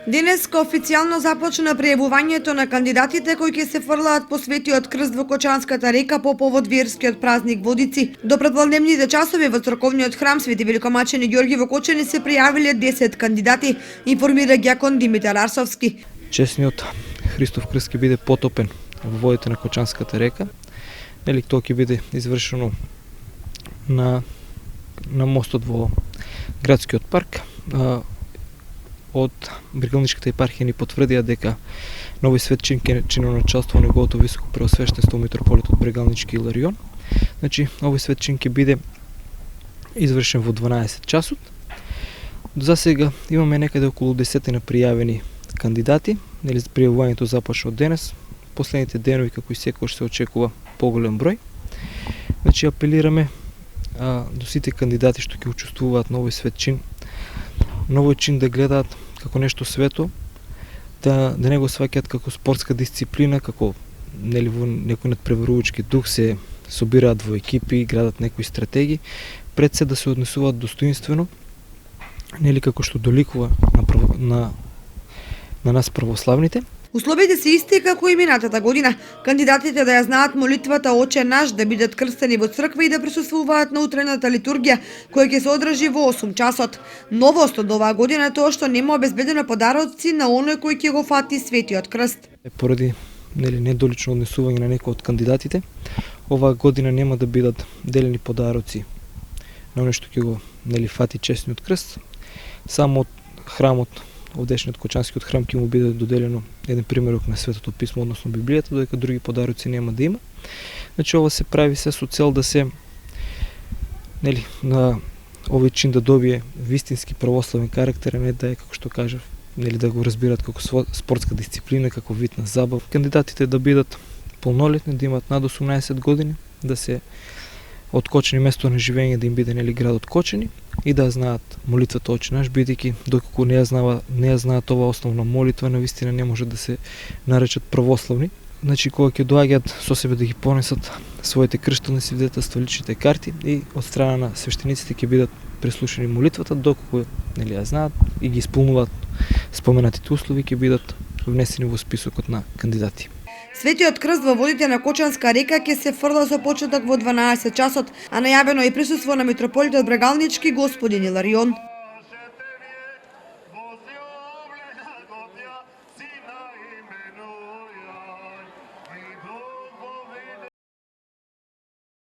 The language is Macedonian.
Денеска официјално започна пријавувањето на кандидатите кои ќе се фрлаат по Светиот крст во Кочанската река по повод верскиот празник Водици. До предпладневните часови во црковниот храм Свети Великомачени Ѓорги во Кочани се пријавиле 10 кандидати, информира ѓакон Димитар Арсовски. Чесниот Христов крст ќе биде потопен во водите на Кочанската река. Тоа ќе биде извршено на мостот во градскиот парк. Од Брегалничката епархија ни потврдија дека Нови Светчин ќе чини началство неговото високо преосвештенство митрополитот Брегалнички Иларион. Нови Светчин ќе биде извршен во 12 часот. За сега имаме некаде околу 10 пријавени кандидати. Пријавувањето започна од денес. Последните денови, како и секогаш, се очекува поголем број. Апелираме до сите кандидати што ќе учествуваат на овој светчин, на овој чин да гледаат како нешто свето, да не го сваќаат како спортска дисциплина, како во некој надпреварувачки дух се собираат во екипи, градат некои стратегии, пред се да се однесуваат достоинствено, како што доликува на нас православните. Условите се исти како и минатата година. Кандидатите да ја знаат молитвата Оче наш, да бидат крстени во црква и да присуствуваат на утрената литургија, која ќе се одржи во 8 часот. Новост од оваа година е тоа што нема обезбедено подароци на оној кој ќе го фати Светиот крст. Поради недолично однесување на некој од кандидатите, оваа година нема да бидат делени подароци на оној што ќе го фати честниот крст. Само од храмот, овдешниот Кочанскиот храм, ќе му биде доделено еден примерок на Светото писмо, односно Библијата, додека други подароци нема да има. Ова се прави се со цел да се на овој чин да добие вистински православен карактер, а не да е, како што кажав, да го разбират како спортска дисциплина, како вид на забав. Кандидатите да бидат полнолетни, да имат над 18 години, да се од Кочани место на живење да им биде градот Кочани и да знаат молитвата Оче наш, бидејќи доколку не ја знаат оваа основна молитва, навистина не може да се наречат православни. Кога ќе доаѓаат со себе да ги понесат своите крштални свидетелства, личните карти, и од страна на свештениците ќе бидат преслушани молитвата, доколку ја знаат и ги исполнуваат споменатите услови, ќе бидат внесени во списокот на кандидати. Светиот крст во водите на Кочанска река ќе се фрла со почеток во 12 часот, а најавено е присуство на митрополитот Брегалнички господин Иларион.